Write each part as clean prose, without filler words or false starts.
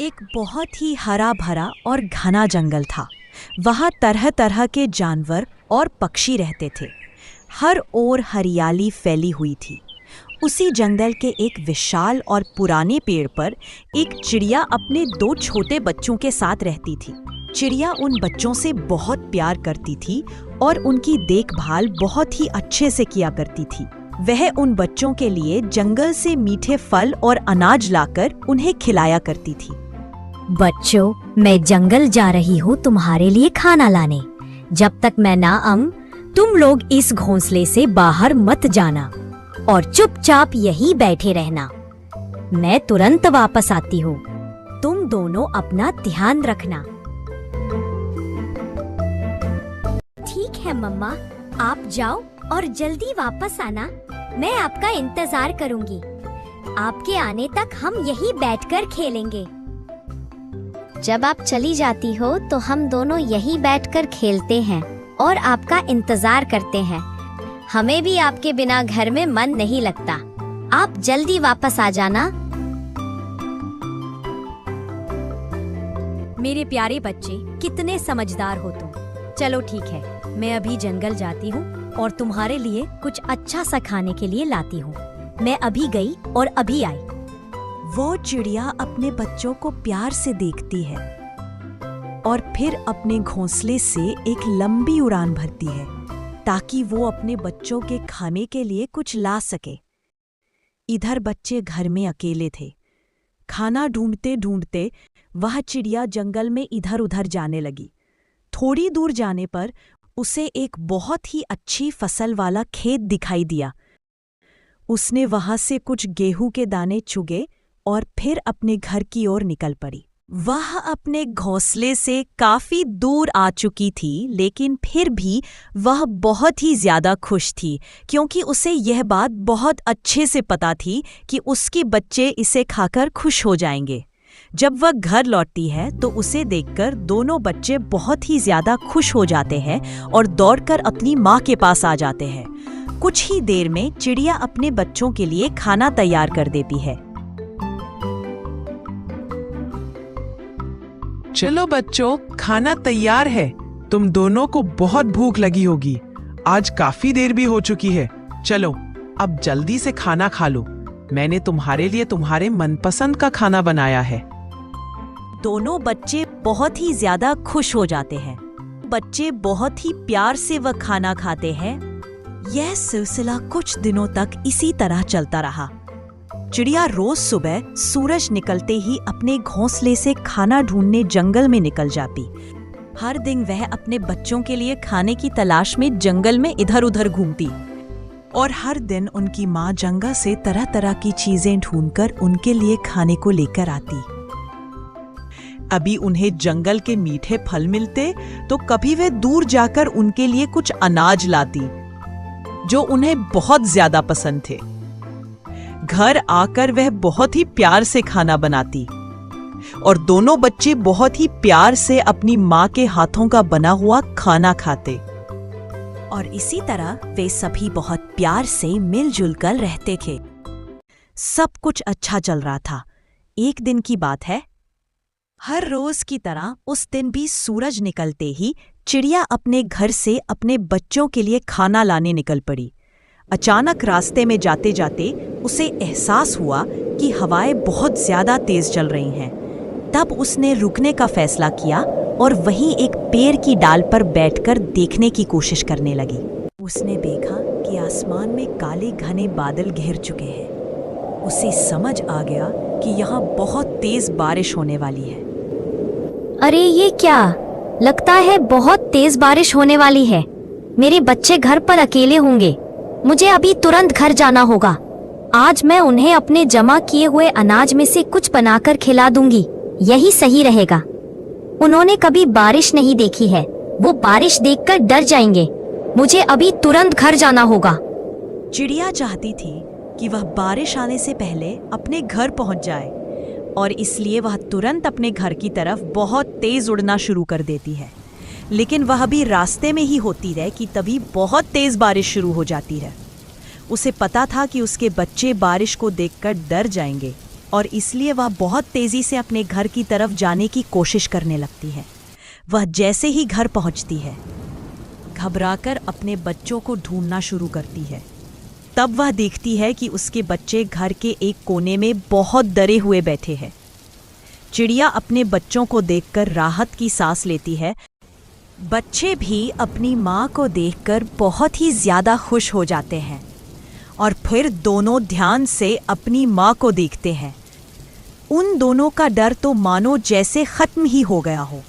एक बहुत ही हरा भरा और घना जंगल था। वहाँ तरह तरह के जानवर और पक्षी रहते थे। हर ओर हरियाली फैली हुई थी। उसी जंगल के एक विशाल और पुराने पेड़ पर एक चिड़िया अपने दो छोटे बच्चों के साथ रहती थी। चिड़िया उन बच्चों से बहुत प्यार करती थी और उनकी देखभाल बहुत ही अच्छे से किया करती थी। वह उन बच्चों के लिए जंगल से मीठे फल और अनाज लाकर उन्हें खिलाया करती थी। बच्चों, मैं जंगल जा रही हूँ तुम्हारे लिए खाना लाने। जब तक मैं ना आऊं, तुम लोग इस घोंसले से बाहर मत जाना और चुपचाप यहीं बैठे रहना। मैं तुरंत वापस आती हूँ। तुम दोनों अपना ध्यान रखना। ठीक है मम्मा, आप जाओ और जल्दी वापस आना। मैं आपका इंतजार करूंगी। आपके आने तक हम यहीं बैठकर खेलेंगे। जब आप चली जाती हो तो हम दोनों यहीं बैठकर खेलते हैं और आपका इंतजार करते हैं। हमें भी आपके बिना घर में मन नहीं लगता। आप जल्दी वापस आ जाना। मेरे प्यारे बच्चे, कितने समझदार हो तुम। चलो ठीक है, मैं अभी जंगल जाती हूँ और तुम्हारे लिए कुछ अच्छा सा खाने के लिए लाती हूँ। मैं अभी गई और अभी आई। वो चिड़िया अपने बच्चों को प्यार से देखती है और फिर अपने घोंसले से एक लंबी उड़ान भरती है ताकि वो अपने बच्चों के खाने के लिए कुछ ला सके। इधर बच्चे घर में अकेले थे। खाना ढूंढते ढूंढते वह चिड़िया जंगल में इधर उधर जाने लगी। थोड़ी दूर जाने पर उसे एक बहुत ही अच्छी फसल वाला खेत दिखाई दिया। उसने वहां से कुछ गेहूं के दाने चुगे और फिर अपने घर की ओर निकल पड़ी। वह अपने घोंसले से काफी दूर आ चुकी थी, लेकिन फिर भी वह बहुत ही ज्यादा खुश थी क्योंकि उसे यह बात बहुत अच्छे से पता थी कि उसके बच्चे इसे खाकर खुश हो जाएंगे। जब वह घर लौटती है तो उसे देखकर दोनों बच्चे बहुत ही ज्यादा खुश हो जाते हैं और दौड़कर अपनी माँ के पास आ जाते हैं। कुछ ही देर में चिड़िया अपने बच्चों के लिए खाना तैयार कर देती है। चलो बच्चों, खाना तैयार है। तुम दोनों को बहुत भूख लगी होगी। आज काफी देर भी हो चुकी है। चलो अब जल्दी से खाना खा लो। मैंने तुम्हारे लिए तुम्हारे मनपसंद का खाना बनाया है। दोनों बच्चे बहुत ही ज्यादा खुश हो जाते हैं। बच्चे बहुत ही प्यार से वह खाना खाते हैं। यह सिलसिला कुछ दिनों तक इसी तरह चलता रहा। चिड़िया रोज सुबह सूरज निकलते ही अपने घोंसले से खाना ढूंढने जंगल में निकल जाती। हर दिन वह अपने बच्चों के लिए खाने की तलाश में जंगल में इधर उधर घूमती और हर दिन उनकी माँ जंगल से तरह तरह की चीजें ढूंढकर उनके लिए खाने को लेकर आती। अभी उन्हें जंगल के मीठे फल मिलते तो कभी वे दूर जाकर उनके लिए कुछ अनाज लाती जो उन्हें बहुत ज्यादा पसंद थे। घर आकर वह बहुत ही प्यार से खाना बनाती और दोनों बच्चे बहुत ही प्यार से अपनी माँ के हाथों का बना हुआ खाना खाते और इसी तरह वे सभी बहुत प्यार से मिलजुल कर रहते थे। सब कुछ अच्छा चल रहा था। एक दिन की बात है। हर रोज की तरह उस दिन भी सूरज निकलते ही चिड़िया अपने घर से अपने बच्चों के लिए खाना लाने निकल पड़ी। अचानक रास्ते में जाते जाते उसे एहसास हुआ कि हवाएं बहुत ज्यादा तेज चल रही हैं। तब उसने रुकने का फैसला किया और वहीं एक पेड़ की डाल पर बैठकर देखने की कोशिश करने लगी। उसने देखा कि आसमान में काले घने बादल घेर चुके हैं। उसे समझ आ गया कि यहाँ बहुत तेज बारिश होने वाली है। अरे ये क्या? लगता है बहुत तेज बारिश होने वाली है। मेरे बच्चे घर पर अकेले होंगे। मुझे अभी तुरंत घर जाना होगा। आज मैं उन्हें अपने जमा किए हुए अनाज में से कुछ बनाकर खिला दूंगी। यही सही रहेगा। उन्होंने कभी बारिश नहीं देखी है। वो बारिश देखकर डर जाएंगे। मुझे अभी तुरंत घर जाना होगा। चिड़िया चाहती थी कि वह बारिश आने से पहले अपने घर पहुंच जाए और इसलिए वह तुरंत अपने घर की तरफ बहुत तेज उड़ना शुरू कर देती है। लेकिन वह भी रास्ते में ही होती है कि तभी बहुत तेज बारिश शुरू हो जाती है। उसे पता था कि उसके बच्चे बारिश को देखकर डर जाएंगे, और इसलिए वह बहुत तेजी से अपने घर की तरफ जाने की कोशिश करने लगती है। वह जैसे ही घर पहुंचती है, घबराकर अपने बच्चों को ढूंढना शुरू करती है। तब वह देखती है कि उसके बच्चे घर के एक कोने में बहुत डरे हुए बैठे हैं। चिड़िया अपने बच्चों को देखकर राहत की सांस लेती है। बच्चे भी अपनी माँ को देखकर बहुत ही ज्यादा खुश हो जाते हैं और फिर दोनों ध्यान से अपनी माँ को देखते हैं। उन दोनों का डर तो मानो जैसे खत्म ही हो गया हो।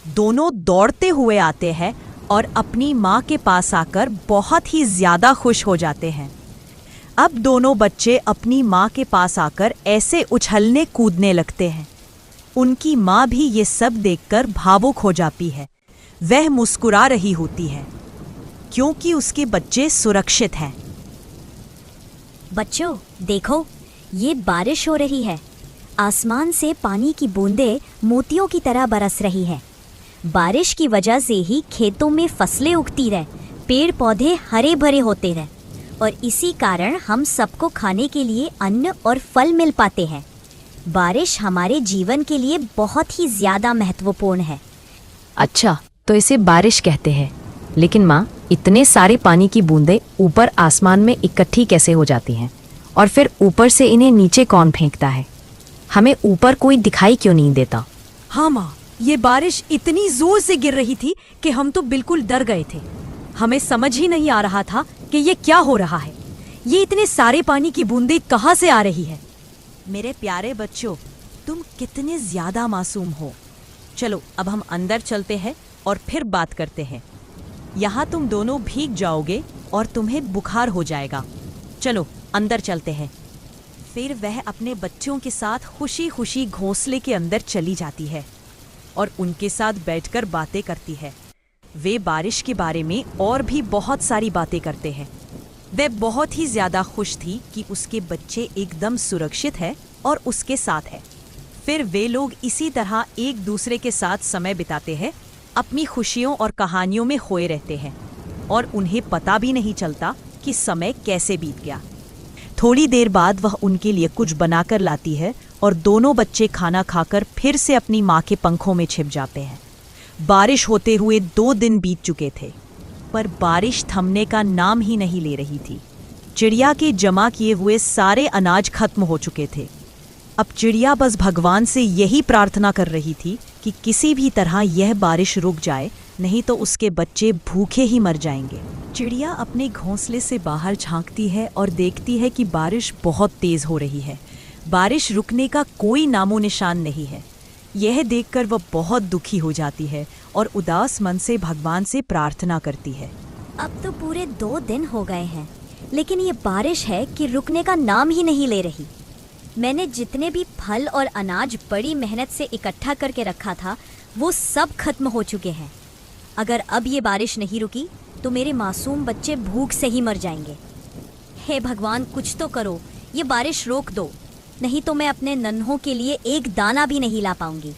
दोनों दौड़ते हुए आते हैं और अपनी माँ के पास आकर बहुत ही ज्यादा खुश हो जाते हैं। अब दोनों बच्चे अपनी माँ के पास आकर ऐसे उछलने कूदने लगते हैं। उनकी माँ भी ये सब देखकर भावुक हो जाती है। वह मुस्कुरा रही होती है क्योंकि उसके बच्चे सुरक्षित हैं। बच्चों देखो, ये बारिश हो रही है। आसमान से पानी की बूंदें मोतियों की तरह बरस रही है। बारिश की वजह से ही खेतों में फसलें उगती रहे, पेड़ पौधे हरे भरे होते रहे और इसी कारण हम सबको खाने के लिए अन्न और फल मिल पाते हैं। बारिश हमारे जीवन के लिए बहुत ही ज्यादा महत्वपूर्ण है। अच्छा, तो इसे बारिश कहते हैं। लेकिन माँ, इतने सारे पानी की बूंदें ऊपर आसमान में इकट्ठी कैसे हो जाती हैं? और फिर ऊपर से इन्हें नीचे कौन फेंकता है? हमें ऊपर कोई दिखाई क्यों नहीं देता? हाँ माँ, ये बारिश इतनी जोर से गिर रही थी कि हम तो बिल्कुल डर गए थे। हमें समझ ही नहीं आ रहा था कि ये क्या हो रहा है। ये इतने सारे पानी की बूंदें कहाँ से आ रही है? मेरे प्यारे बच्चों, तुम कितने ज्यादा मासूम हो। चलो अब हम अंदर चलते हैं और फिर बात करते हैं। यहाँ तुम दोनों भीग जाओगे और तुम्हें बुखार हो जाएगा। चलो अंदर चलते हैं। फिर वह अपने बच्चों के साथ खुशी खुशी घोंसले के अंदर चली जाती है और उनके साथ बैठकर बातें करती है। वे बारिश के बारे में और भी बहुत सारी बातें करते हैं। वह बहुत ही ज्यादा खुश थी कि उसके बच्चे एकदम सुरक्षित है और उसके साथ है। फिर वे लोग इसी तरह एक दूसरे के साथ समय बिताते हैं, अपनी खुशियों और कहानियों में खोए रहते हैं और उन्हें पता भी नहीं चलता कि समय कैसे बीत गया। थोड़ी देर बाद वह उनके लिए कुछ बनाकर लाती है और दोनों बच्चे खाना खाकर फिर से अपनी माँ के पंखों में छिप जाते हैं। बारिश होते हुए 2 दिन बीत चुके थे, पर बारिश थमने का नाम ही नहीं ले रही थी। चिड़िया के जमा किए हुए सारे अनाज खत्म हो चुके थे। अब चिड़िया बस भगवान से यही प्रार्थना कर रही थी कि किसी भी तरह यह बारिश रुक जाए, नहीं तो उसके बच्चे भूखे ही मर जाएंगे। चिड़िया अपने घोंसले से बाहर झांकती है और देखती है कि बारिश बहुत तेज हो रही है। बारिश रुकने का कोई नामो निशान नहीं है। यह देखकर वह बहुत दुखी हो जाती है और उदास मन से भगवान से प्रार्थना करती है। अब तो पूरे 2 दिन हो गए हैं, लेकिन ये बारिश है कि रुकने का नाम ही नहीं ले रही। मैंने जितने भी फल और अनाज बड़ी मेहनत से इकट्ठा करके रखा था, वो सब खत्म हो चुके हैं। अगर अब ये बारिश नहीं रुकी तो मेरे मासूम बच्चे भूख से ही मर जाएंगे। हे भगवान, कुछ तो करो, ये बारिश रोक दो, नहीं तो मैं अपने नन्हों के लिए एक दाना भी नहीं ला पाऊंगी।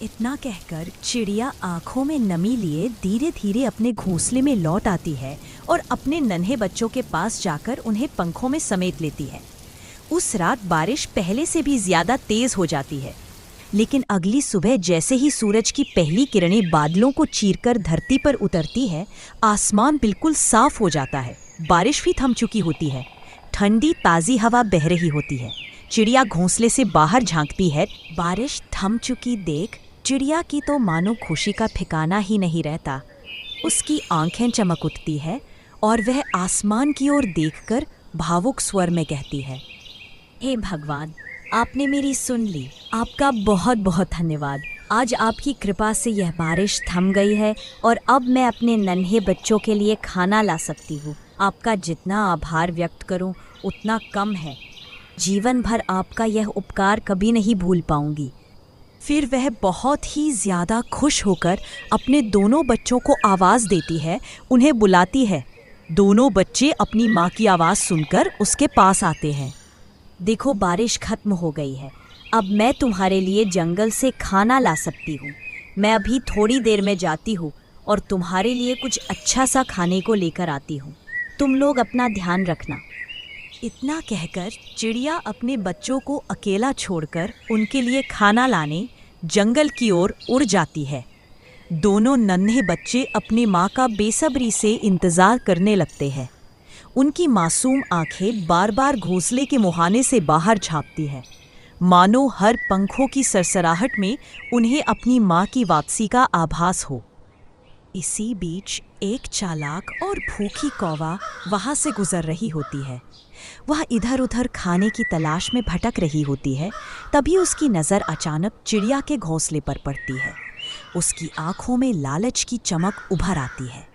इतना कहकर चिड़िया आंखों में नमी लिए धीरे धीरे अपने घोंसले में लौट आती है और अपने नन्हे बच्चों के पास जाकर उन्हें पंखों में समेट लेती है। उस रात बारिश पहले से भी ज्यादा तेज हो जाती है, लेकिन अगली सुबह जैसे ही सूरज की पहली किरणें बादलों को चीरकर धरती पर उतरती है, आसमान बिल्कुल साफ हो जाता है। बारिश भी थम चुकी होती है। ठंडी ताज़ी हवा बह रही होती है। चिड़िया घोंसले से बाहर झांकती है। बारिश थम चुकी देख चिड़िया की तो मानो खुशी का ठिकाना ही नहीं रहता। उसकी आंखें चमक उठती है और वह आसमान की ओर देखकर भावुक स्वर में कहती है, हे भगवान, आपने मेरी सुन ली। आपका बहुत बहुत धन्यवाद। आज आपकी कृपा से यह बारिश थम गई है और अब मैं अपने नन्हे बच्चों के लिए खाना ला सकती हूँ। आपका जितना आभार व्यक्त करूँ उतना कम है। जीवन भर आपका यह उपकार कभी नहीं भूल पाऊंगी। फिर वह बहुत ही ज़्यादा खुश होकर अपने दोनों बच्चों को आवाज़ देती है, उन्हें बुलाती है। दोनों बच्चे अपनी माँ की आवाज़ सुनकर उसके पास आते हैं। देखो, बारिश खत्म हो गई है। अब मैं तुम्हारे लिए जंगल से खाना ला सकती हूँ। मैं अभी थोड़ी देर में जाती हूँ और तुम्हारे लिए कुछ अच्छा सा खाने को लेकर आती हूँ। तुम लोग अपना ध्यान रखना। इतना कहकर चिड़िया अपने बच्चों को अकेला छोड़कर उनके लिए खाना लाने जंगल की ओर उड़ जाती है। दोनों नन्हे बच्चे अपनी माँ का बेसब्री से इंतज़ार करने लगते हैं। उनकी मासूम आंखें बार बार घोंसले के मुहाने से बाहर झांकती है, मानो हर पंखों की सरसराहट में उन्हें अपनी माँ की वापसी का आभास हो। इसी बीच एक चालाक और भूखी कौवा वहाँ से गुजर रही होती है। वह इधर उधर खाने की तलाश में भटक रही होती है। तभी उसकी नज़र अचानक चिड़िया के घोंसले पर पड़ती है। उसकी आंखों में लालच की चमक उभर आती है।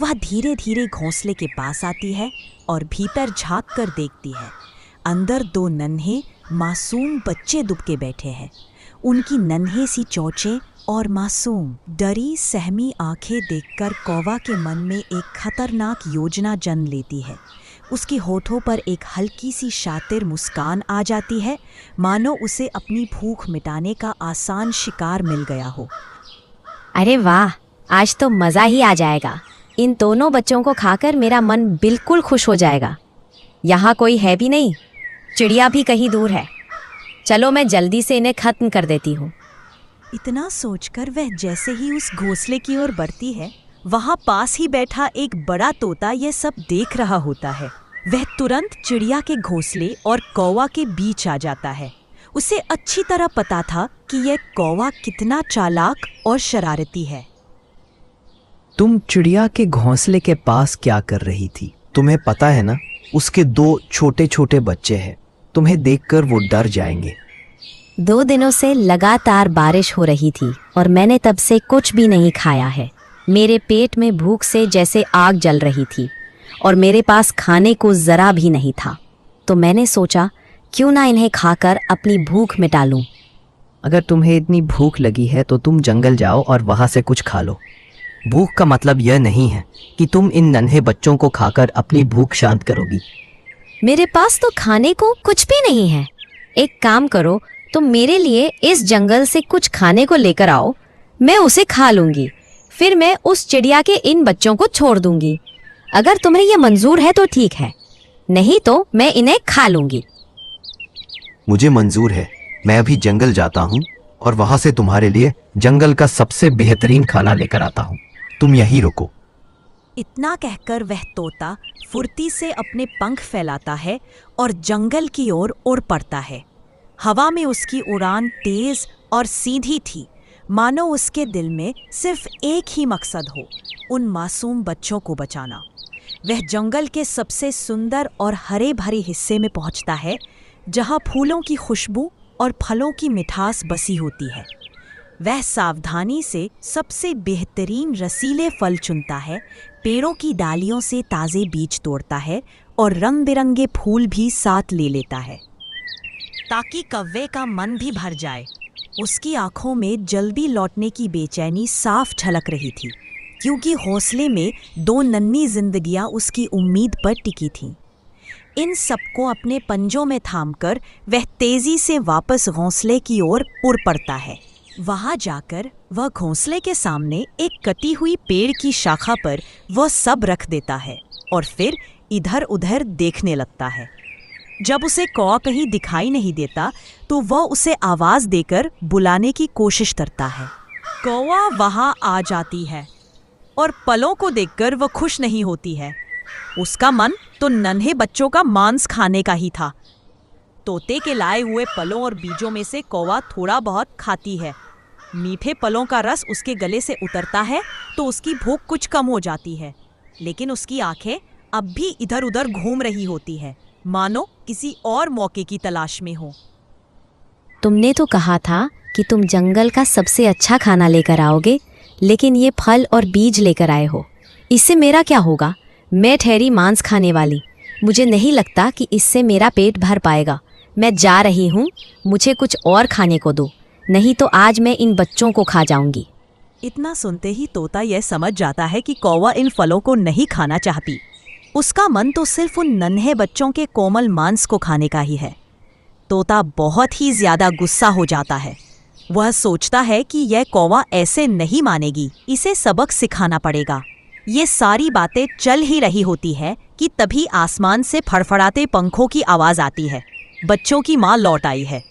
वह धीरे धीरे घोंसले के पास आती है और भीतर झांक कर देखती है। अंदर दो नन्हे मासूम बच्चे दुबके बैठे हैं। उनकी नन्हे सी चोंचें और मासूम डरी सहमी आंखें देखकर कौवा के मन में एक खतरनाक योजना जन्म लेती है। उसके होठों पर एक हल्की सी शातिर मुस्कान आ जाती है, मानो उसे अपनी भूख मिटाने का आसान शिकार मिल गया हो। अरे वाह, आज तो मज़ा ही आ जाएगा। इन दोनों बच्चों को खाकर मेरा मन बिल्कुल खुश हो जाएगा। यहाँ कोई है भी नहीं, चिड़िया भी कहीं दूर है। चलो मैं जल्दी से इन्हें खत्म कर देती हूँ। इतना सोचकर वह जैसे ही उस घोंसले की ओर बढ़ती है, वहाँ पास ही बैठा एक बड़ा तोता यह सब देख रहा होता है। वह तुरंत चिड़िया के घोंसले और कौवा के बीच आ जाता है। उसे अच्छी तरह पता था कि यह कौवा कितना चालाक और शरारती है। तुम चिड़िया के घोंसले के पास क्या कर रही थी? तुम्हें पता है ना, उसके 2 छोटे छोटे बच्चे हैं। तुम्हें देखकर वो डर जाएंगे। 2 दिनों से लगातार बारिश हो रही थी और मैंने तब से कुछ भी नहीं खाया है। मेरे पेट में भूख से जैसे आग जल रही थी और मेरे पास खाने को ज़रा भी नहीं था। तो मैंने सोचा क्यों ना इन्हें खाकर अपनी भूख मिटा लूं। अगर तुम्हें इतनी भूख लगी है तो तुम जंगल जाओ और वहाँ से कुछ खा लो। भूख का मतलब यह नहीं है कि तुम इन नन्हे बच्चों को खाकर अपनी भूख शांत करोगी। मेरे पास तो खाने को कुछ भी नहीं है। एक काम करो, तुम मेरे लिए इस जंगल से कुछ खाने को लेकर आओ, मैं उसे खा लूंगी। फिर मैं उस चिड़िया के इन बच्चों को छोड़ दूंगी। अगर तुम्हें यह मंजूर है तो ठीक है, नहीं तो मैं इन्हें खा लूंगी। मुझे मंजूर है। मैं अभी जंगल जाता हूँ और वहाँ से तुम्हारे लिए जंगल का सबसे बेहतरीन खाना लेकर आता हूँ। तुम यहीं रुको। इतना कहकर वह तोता फुर्ती से अपने पंख फैलाता है और जंगल की ओर उड़ पड़ता है। हवा में उसकी उड़ान तेज और सीधी थी, मानो उसके दिल में सिर्फ एक ही मकसद हो, उन मासूम बच्चों को बचाना। वह जंगल के सबसे सुंदर और हरे भरे हिस्से में पहुंचता है, जहां फूलों की खुशबू और फलों की मिठास बसी होती है। वह सावधानी से सबसे बेहतरीन रसीले फल चुनता है, पेड़ों की डालियों से ताज़े बीज तोड़ता है और रंग बिरंगे फूल भी साथ ले लेता है, ताकि कौवे का मन भी भर जाए। उसकी आंखों में जल्दी लौटने की बेचैनी साफ झलक रही थी, क्योंकि हौसले में 2 नन्ही जिंदगियां उसकी उम्मीद पर टिकी थीं। इन सबको अपने पंजों में थामकर वह तेजी से वापस घोंसले की ओर उड़ पड़ता है। वहां जाकर वह घोंसले के सामने एक कटी हुई पेड़ की शाखा पर वह सब रख देता है और फिर इधर उधर देखने लगता है। जब उसे कौवा कहीं दिखाई नहीं देता तो वह उसे आवाज देकर बुलाने की कोशिश करता है। कौवा वहां आ जाती है और पलों को देखकर वह खुश नहीं होती है। उसका मन तो नन्हे बच्चों का मांस खाने का ही था। तोते के लाए हुए फलों और बीजों में से कौवा थोड़ा बहुत खाती है। मीठे फलों का रस उसके गले से उतरता है तो उसकी भूख कुछ कम हो जाती है, लेकिन उसकी आंखें अब भी इधर उधर घूम रही होती है, मानो किसी और मौके की तलाश में हो। तुमने तो कहा था कि तुम जंगल का सबसे अच्छा खाना लेकर आओगे, लेकिन ये फल और बीज लेकर आए हो। इससे मेरा क्या होगा? मैं ठहरी मांस खाने वाली। मुझे नहीं लगता कि इससे मेरा पेट भर पाएगा। मैं जा रही हूँ, मुझे कुछ और खाने को दो, नहीं तो आज मैं इन बच्चों को खा जाऊंगी। इतना सुनते ही तोता यह समझ जाता है कि कौवा इन फलों को नहीं खाना चाहती। उसका मन तो सिर्फ उन नन्हे बच्चों के कोमल मांस को खाने का ही है। तोता बहुत ही ज्यादा गुस्सा हो जाता है। वह सोचता है कि यह कौवा ऐसे नहीं मानेगी, इसे सबक सिखाना पड़ेगा। ये सारी बातें चल ही रही होती है कि तभी आसमान से फड़फड़ाते पंखों की आवाज आती है। बच्चों की माँ लौट आई है।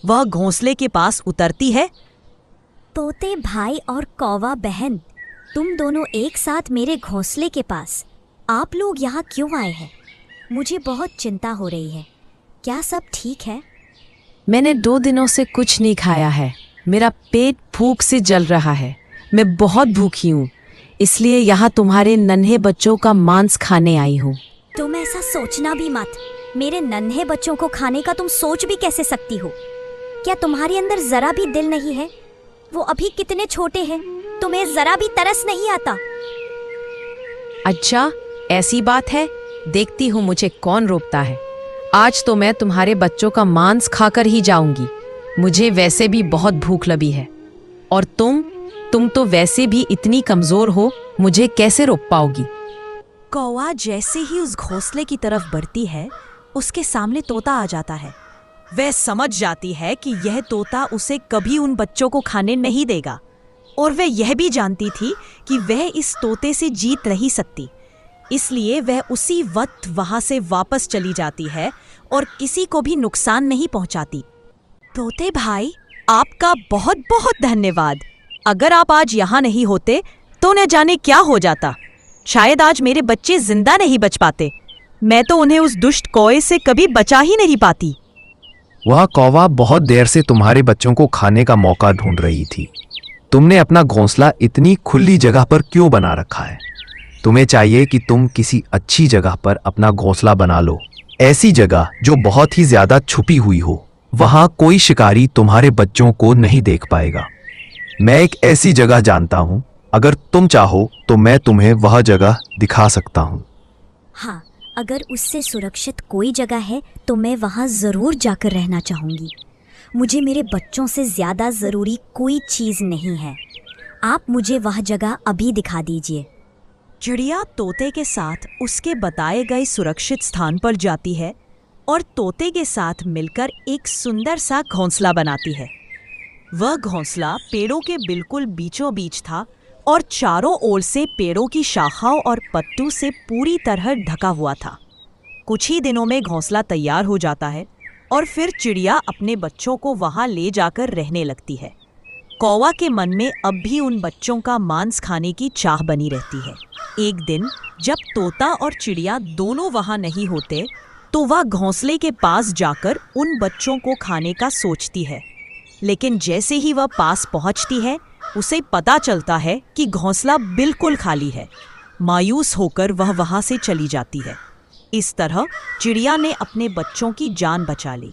वह घोंसले के पास उतरती है। तोते भाई और कौवा बहन, तुम दोनों एक साथ मेरे घोंसले के पास, आप लोग यहाँ क्यों आए हैं? मुझे बहुत चिंता हो रही है। क्या सब ठीक है? मैंने 2 दिनों से कुछ नहीं खाया है। मेरा पेट भूख से जल रहा है। मैं बहुत भूखी हूँ, इसलिए यहाँ तुम्हारे नन्हे बच्चों का मांस खाने आई हूँ। तुम ऐसा सोचना भी मत। मेरे नन्हे बच्चों को खाने का तुम सोच भी कैसे सकती हो? क्या तुम्हारे अंदर जरा भी दिल नहीं है? वो अभी कितने छोटे हैं, तुम्हें जरा भी तरस नहीं आता? अच्छा, ऐसी बात है। देखती हूँ मुझे कौन रोकता है। आज तो मैं तुम्हारे बच्चों का मांस खाकर ही जाऊंगी। मुझे वैसे भी बहुत भूख लगी है। और तुम तो वैसे भी इतनी कमजोर हो, मुझे कैसे रोक पाओगी? कौवा जैसे ही उस घोंसले की तरफ बढ़ती है, उसके सामने तोता आ जाता है। वह समझ जाती है कि यह तोता उसे कभी उन बच्चों को खाने नहीं देगा, और वह यह भी जानती थी कि वह इस तोते से जीत नहीं सकती। इसलिए वह उसी वक्त वहां से वापस चली जाती है और किसी को भी नुकसान नहीं पहुंचाती। तोते भाई, आपका बहुत बहुत धन्यवाद। अगर आप आज यहाँ नहीं होते तो न जाने क्या हो जाता। शायद आज मेरे बच्चे जिंदा नहीं बच पाते। मैं तो उन्हें उस दुष्ट कौवे से कभी बचा ही नहीं पाती। वह कौवा बहुत देर से तुम्हारे बच्चों को खाने का मौका ढूंढ रही थी। तुमने अपना घोंसला इतनी खुली जगह पर क्यों बना रखा है? तुम्हें चाहिए कि तुम किसी अच्छी जगह पर अपना घोंसला बना लो। ऐसी जगह जो बहुत ही ज्यादा छुपी हुई हो। वहां कोई शिकारी तुम्हारे बच्चों को नहीं देख पाएगा। मैं एक ऐसी जगह जानता हूं, अगर तुम चाहो तो मैं तुम्हें वह जगह दिखा सकता हूं। हाँ, अगर उससे सुरक्षित कोई जगह है तो मैं वहाँ ज़रूर जाकर रहना चाहूँगी। मुझे मेरे बच्चों से ज़्यादा ज़रूरी कोई चीज़ नहीं है। आप मुझे वह जगह अभी दिखा दीजिए। चिड़िया तोते के साथ उसके बताए गए सुरक्षित स्थान पर जाती है और तोते के साथ मिलकर एक सुंदर सा घोंसला बनाती है। वह घोंसला पेड़ों के बिल्कुल बीचों बीच था और चारों ओर से पेड़ों की शाखाओं और पत्तों से पूरी तरह ढका हुआ था। कुछ ही दिनों में घोंसला तैयार हो जाता है और फिर चिड़िया अपने बच्चों को वहां ले जाकर रहने लगती है। कौवा के मन में अब भी उन बच्चों का मांस खाने की चाह बनी रहती है। एक दिन जब तोता और चिड़िया दोनों वहां नहीं होते तो वह घोंसले के पास जाकर उन बच्चों को खाने का सोचती है। लेकिन जैसे ही वह पास पहुंचती है, उसे पता चलता है कि घोंसला बिल्कुल खाली है। मायूस होकर वह वहां से चली जाती है। इस तरह चिड़िया ने अपने बच्चों की जान बचा ली।